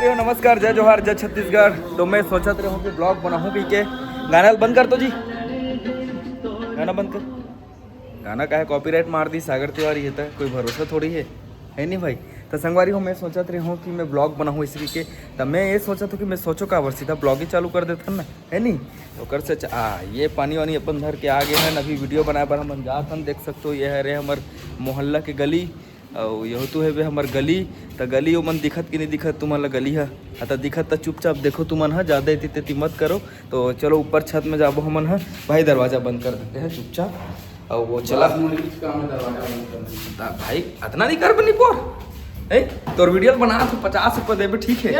संगवारी हो नमस्कार, जय जोहार, जय छत्तीसगढ़। तो मैं सोचत रहा हूँ कि ब्लॉग बनाऊँ भी के गाना बंद कर दो जी, गाना बंद कर। गाना का है कॉपीराइट मार दी सागर तिवारी, है तो कोई भरोसा थोड़ी है नहीं भाई। तो संगवारी हो मैं सोचत रही हूँ कि मैं ब्लॉग बनाऊँ इसी के। तब मैं ये सोचा था कि मैं सोचो का बार सीधा ब्लॉग ही चालू कर देता ना, है नहीं। तो कर से ये पानी वानी अपन धर के आ गए हैं। अभी वीडियो बनाए पर हम जात हम देख सकते हो, ये है रे हमार मोहल्ला के गली और यह तो है वे हमार गली। तो गली वो मन दिखत कि नहीं दिखत तुम्हारा गली है तो दिखत तो चुपचाप देखो तुमन है, ज़्यादा इतनी तेती मत करो। तो चलो ऊपर छत में जाबो हमन है भाई, दरवाज़ा बंद कर देते हैं चुपचाप। और वो चला भाई इतना नहीं कर बनी पोर तो वीडियो बना तो 50 रुपये देवे, ठीक है।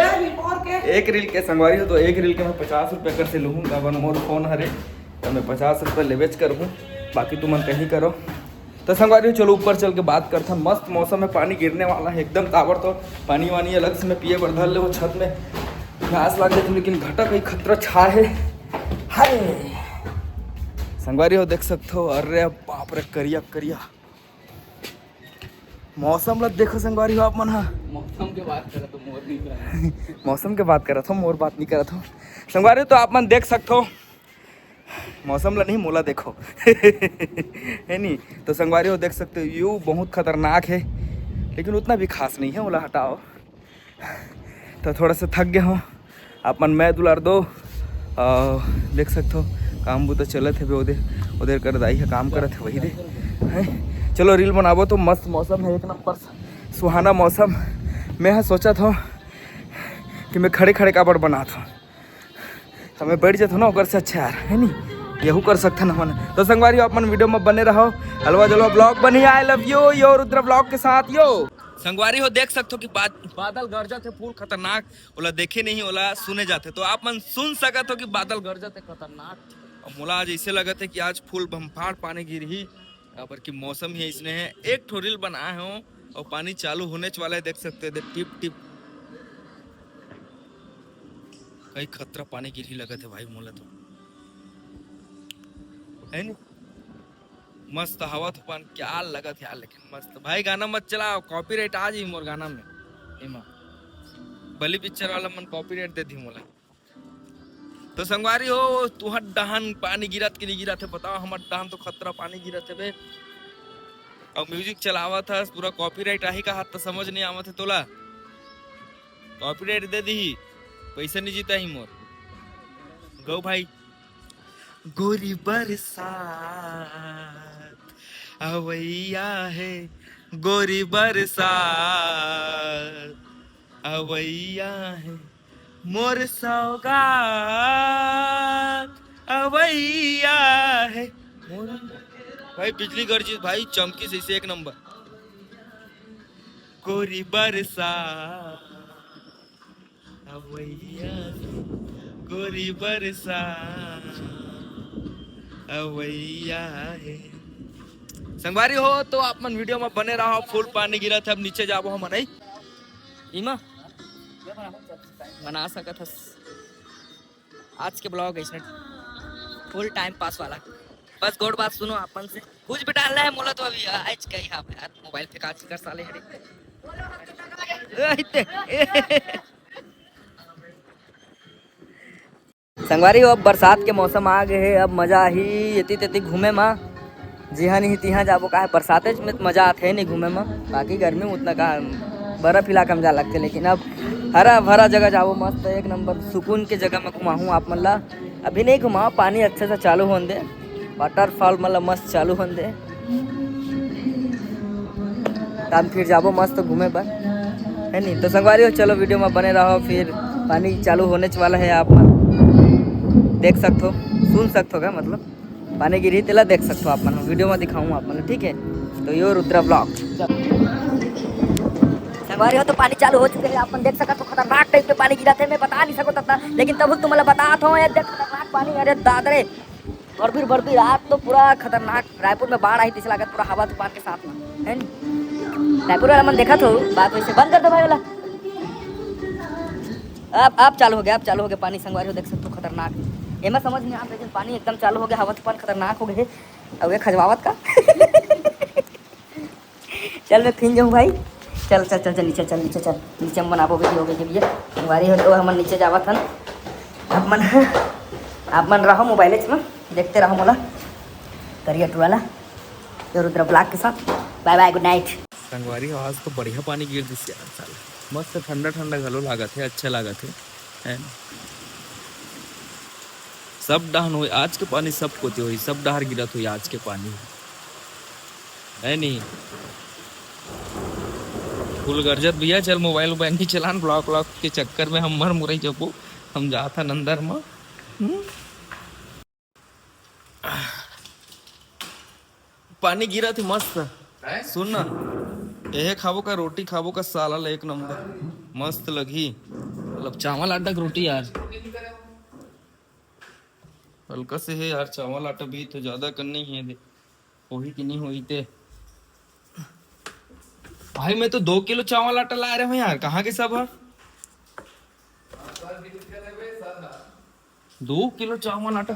एक रील के संगवारी हो तो एक रील के मैं 50 रुपये कर से लूँगा। वन मोर फोन हरे तो मैं 50 रुपये लेवेच करूँ, बाकी तुम कहीं करो। तो संगवारी चलो ऊपर चल के बात करता। मस्त मौसम में पानी गिरने वाला है एकदम ताबड़, तो पानी वानी अलग से मैं पिए बढ़ धर ले। वो छत में घास लग जाती लेकिन घटा कहीं खतरा छा है। हाय संगवारी हो देख सकते हो, अरे बाप रे करिया करिया मौसम लग देखो संगवारी हो आप मन। मौसम के बात करा तो मोर नहीं करा मौसम के बात करा था, मोर बात नहीं करा था संगवारी। तो आप मन देख सकते हो मौसम ला नहीं मोला देखो है नहीं। तो संगवारी हो देख सकते हो यू बहुत खतरनाक है लेकिन उतना भी खास नहीं है, मोला हटाओ। तो थोड़ा सा थक गया हूँ आप मन, मैं दुलार दो देख सकते हो काम वो तो चलत है उधर उधर कर दाई है काम करत है वही दे है। चलो रील बनाबो तो मस्त मौसम है, एक नंबर सुहाना मौसम। मैं सोचा था कि मैं खड़े खड़े कापड़ बना था तो मैं बैठ जाता ना ओकर से अच्छा यार, है नहीं यहू कर सकता ना मन। तो संगवारी आप मन वीडियो में बने रहो, हलवा जलवा ब्लॉग बनी। I love you yo Rudra blog के साथ यो संगवारी हो देख सकते हो कि बादल गरजत है फूल खतरनाक, ओला देखे नहीं ओला सुने जाते। तो आप मन सुन सकत हो कि बादल गरजत है खतरनाक। और मोला आज ऐसे लगत है कि आज फूल बम्फाड़ पानी गिर ही पर कि मौसम ही इसने है। एक ठो रील बनाए हो और पानी चालू होने वाला है, देख सकते हैं टिप टिप कई खतरा पानी गिर ही लगत है भाई मोला तो, है नी मस्त हवा तूफान क्या लगत है यार। लेकिन मस्त भाई गाना मत चलाओ, कॉपीराइट आ जी मोर गाना में इमा बली पिक्चर वाला मन कॉपीराइट दे दी मोला। तो संगवारी हो तुहर डहान पानी गिरत कि नहीं गिरत है बताओ, हमार डहान तो खतरा पानी गिरत है बे। और म्यूजिक चलावा था पूरा कॉपीराइट आही का हाथ तो समझ नहीं आवत है तोला, कॉपीराइट दे दी पैसा नहीं जीता ही मोर गो भाई। गोरी बरसात अवैया है, गोरी बरसात अवैया है, मोर सौगात अवैया है मोर। भाई बिजली गरजी भाई चमकी से एक नंबर। गोरी बरसात अवैया गोरी बरसात अवैया है। संगवारी हो तो आप मन वीडियो में बने रहो, फुल पानी गिरा था। अब नीचे जाबो हम नहीं इमा बना सकत हस। आज के ब्लॉग है फुल टाइम पास वाला, बस गोड बात सुनो अपन से कुछ भी डालना है मोला तो अभी आज कहीं हाँ यार मोबाइल पे काज कर साले संगवारी हो अब बरसात के मौसम आ गए है, अब मजा ही यति तेती घूमे में जिहा नहीं तिहा जाबो का है। बरसाते में मजा आते है नहीं घूमे में, बाकी गर्मी में उतना का बर्फ इलाका में जा लगते। लेकिन अब हरा भरा जगह जाओ मस्त एक नंबर सुकून के जगह में घुमाऊँ आप मन ला। अभी नहीं घुमाओ, पानी अच्छे से चालू होने दे, वाटरफॉल मतलब मस्त चालू होने दे तब फिर जाबो मस्त घूमे पर, है नहीं। तो संगवारी हो चलो वीडियो में बने रहो, फिर पानी चालू होने वाला है आप मन देख सकते हो सुन सकते हो क्या मतलब पानी गिरी तेला देख सकते हो आप मन वीडियो में दिखाऊँ आप मन, ठीक है। तो यो रुद्रा ब्लॉग संगवारी हो तो पानी चालू हो चुके हैं आप देख सकते हो। खतरनाक टाइप के पानी गिरा थे, मैं बता नहीं सकता था लेकिन तब तुम्हें बताता हूँ यार खतरनाक पानी। अरे दादरे बर्फी रात तो पूरा खतरनाक। रायपुर में बाढ़ आई थी लागत पूरा हवा तूफान के साथ में, है नहीं। रायपुर वाला मन देखा तो बात वैसे बंद कर दो भाई वाला। अब चालू हो गया पानी संगवारी हो देख सकते हो खतरनाक। ये मैं समझ नहीं आता लेकिन पानी एकदम चालू हो गया, हवा तूफान खतरनाक हो गए अब ये खजवावत का चल मैं फिन जाऊँ भाई, चल चल चल चल नीचे चल नीचे चल नीचे हम बनाबो वीडियो के लिए संगवारी हो तो हमन नीचे जावत हन आप मन रहो मोबाइल में देखते रहो मोला करिए वाला ये रुद्र ब्लॉग के साथ बाय बाय गुड नाइट। संगवारी आज तो बढ़िया पानी गिर दिस यार साला मस्त ठंडा ठंडा घलो लागत है अच्छा लागत है सब डहन हुई आज के पानी सब कोते हुई सब डहर गिरत हुई आज के पानी है नहीं फुल गरजत भैया चल मोबाइल वोबाइल नहीं चलान ब्लॉक व्लॉक के चक्कर में हम मर मुरई जबो हम जाता अंदर में पानी गिरा थी मस्त सुन ना यह खाबो का रोटी खाबो का साला एक नंबर मस्त लगी मतलब चावल आटा की रोटी यार हल्का से है यार चावल आटा भी तो ज्यादा करनी है दे वही की नहीं हुई थे भाई मैं तो 2 किलो चावल आटा ला रहे हूँ यार कहाँ के सब है 2 किलो चावल आटा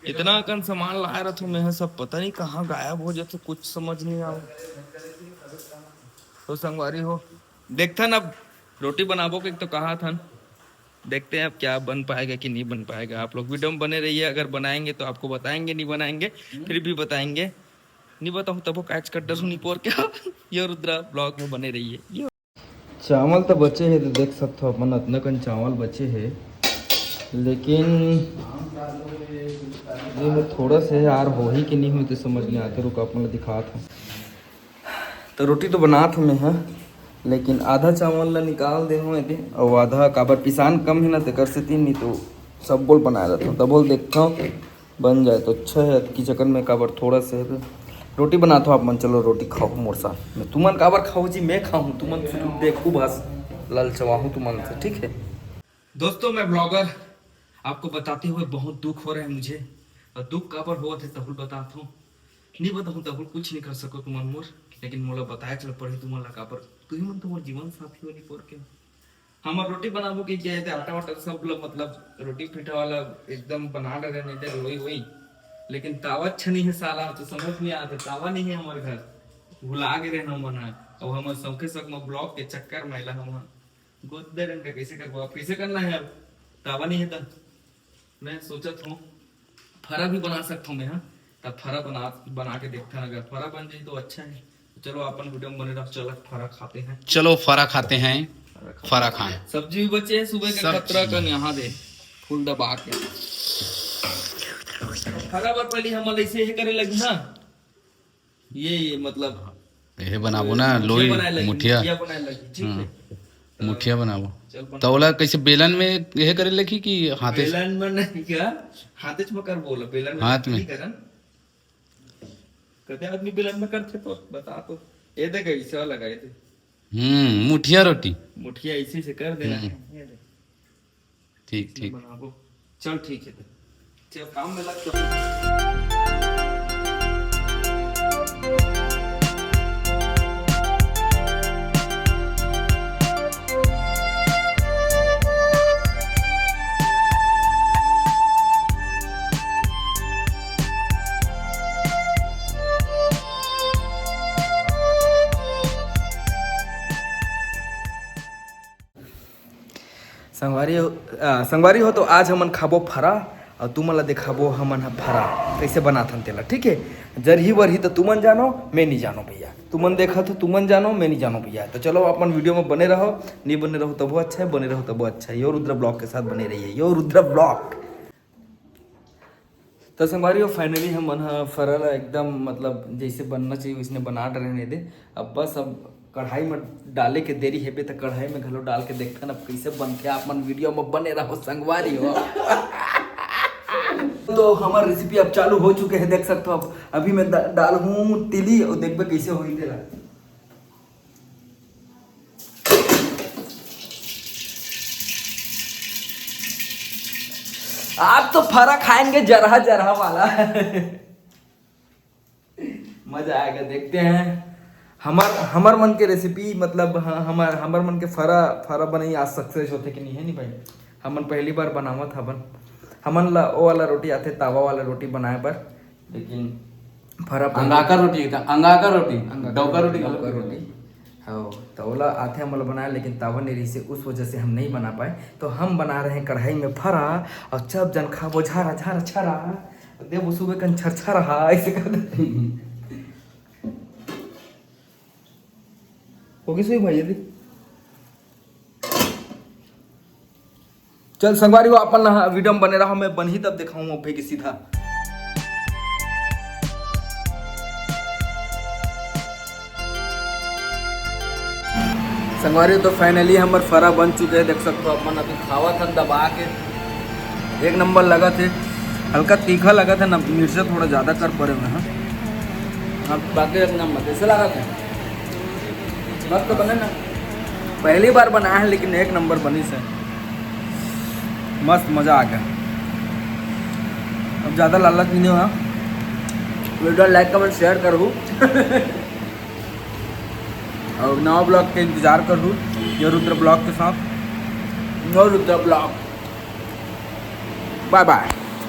इतना कन सामान ला रहा था मैं सब पता नहीं कहाँ गायब हो जाते कुछ समझ नहीं आ तो संगवारी हो देखता ना अब रोटी बनाबो के तो कहा था देखते हैं अब क्या बन पाएगा कि नहीं बन पाएगा आप लोग वीडियो में बने रहिए अगर बनाएंगे तो आपको बताएंगे नहीं बनाएंगे फिर भी बताएंगे नहीं बताऊँ तब कैच कट्टर सुनी पोर क्या ये रुद्रा ब्लॉग में बने रहिए चावल तो बचे हैं तो देख सकते हो अपन इतना कन चावल बचे हैं लेकिन ये थोड़ा सा यार हो ही कि नहीं हुई तो समझ नहीं आते रुका अपन दिखा था तो रोटी तो बना था मैं हाँ लेकिन आधा चावल ला निकाल दे हुए थे और आधा काबर पिसान कम है ना तो कर से तीन नहीं तो सब बोल बनाया रहता हूँ तब बोल देखता हूँ बन जाए तो अच्छा है कि चक्कर में काबर थोड़ा सा है तो रोटी बनाता हूँ आप मन चलो रोटी खाओ मोर साथ में तुमन काबर खाओ जी मैं खाऊँ तुमन देखू बस लल चवाहूँ तुमन से ठीक है दोस्तों मैं ब्लॉगर आपको बताते हुए बहुत दुख हो रहा है मुझे और दुख काबर हुआ थे तहुल बताता हूँ नहीं बताऊँ तहुल कुछ नहीं कर सको तुमन मोर लेकिन मोला बताया चल पड़ी तुमन ला काबर तू ही मन तुम्हार जीवन साथी हो नहीं पोर के हमार रोटी बनाबो के क्या है आटा वाटा सब लोग मतलब रोटी पीठा वाला एकदम बना डरे नहीं दे वही वही लेकिन तावा अच्छा नहीं है साला तो समझ नहीं आता तावा नहीं है हमारे घर भुला गए रहे हम बना और हम सौखे सक में ब्लॉक के चक्कर में ला हम गोद रंग का कैसे करबो कैसे करना है अब तावा नहीं है तब मैं सोचा था फरा भी बना सकता हूँ मैं हाँ तब फरा बना के देखता अगर फरा बन जाए तो अच्छा है चलो अपन वीडियो में बने रहो चलो फरा खाते हैं चलो फरा खाते हैं फरा खाएं सब्जी भी बचे है सुबह का खतरा कर यहाँ दे फुल दबा के फरा बार पहले हम ऐसे ही करे लगी ना ये मतलब ये बनाबो ना लोई मुठिया बनाए लगी ठीक है मुठिया बनाबो तौला कैसे बेलन में यह करे लगी कि हाथे बेलन में नहीं क्या हाथे में कर बोला बेलन में हाथ में करन कते आदमी बेलन में करते तो बता तो ये देख ऐसा लगाए थे मुठिया रोटी मुठिया ऐसे से कर देना ठीक ठीक बनाबो चल ठीक है चल काम में लग तो संगवारी हो तो आज हमन खाबो फरा और तुमन ला दिखाबो हमन फरा कैसे बनाथन तेला ठीक है जरही वरही तो तुमन जानो मैं नहीं जानो भैया तुमन देखा तो तुमन जानो मैं नहीं जानो भैया तो चलो अपन वीडियो में बने रहो नहीं बने रहो तब अच्छा है बने रहो तब अच्छा है यो रुद्र ब्लॉग के साथ बने रहिए यो रुद्र ब्लॉग तो संगवारी हो फाइनली हम फरा ला एकदम मतलब जैसे बनना चाहिए वैसे बना रहने दे अब बस अब कढ़ाई में डाले के देरी है तो कढ़ाई में घलो डाल के देखते ना कैसे बनते आप मन वीडियो में बने रहो संगवारी हो तो हमारी रेसिपी अब चालू हो चुके हैं देख सकते हो अब अभी मैं डाल हूँ तिली और देखबे कैसे हो तेरा आप तो फरा खाएंगे जरहा जरहा वाला मजा आएगा देखते हैं हमार मन के रेसिपी मतलब हमार मन के फरा बनाई आज सक्सेस होते कि नहीं है नहीं भाई हमन पहली बार बनावत हवन हमन ला ओ वाला रोटी आते तावा वाला रोटी बनाए पर लेकिन फरा अंगाका रोटी था, अंगाका रोटी, डौका रोटी, डौका रोटी। हाँ तवला आथे हमला बनाया, लेकिन तावा नहीं रही से उस वजह से हम नहीं बना पाए। तो हम बना रहे हैं कढ़ाई में फरा, और जब जन खाबो झारा झारा छरा देव सुबह कन छर रहा ऐसे कर होगी सही भाई यदि चल संगवारी वो अपन वीडियो में बने रहा, मैं बन ही तब दिखाऊंगा भाई की सीधा। संगवारी तो फाइनली हमारे फरा बन चुके हैं, देख सकते हो अपन अभी खावा था दबा के, एक नंबर लगा थे। हल्का तीखा लगा था ना, मिर्चा थोड़ा ज़्यादा कर पड़े हुए हैं। हाँ बाकी एक नंबर कैसे लगा था, मस्त तो बने ना, पहली बार बनाया है लेकिन एक नंबर बनी से मस्त मज़ा आ गया। अब ज़्यादा लालच नहीं हुआ, वीडियो लाइक कमेंट शेयर करूँ और नवा ब्लॉग के इंतज़ार करूँ, ये रुद्र ब्लॉग के साथ, no Rudra blog. Bye bye.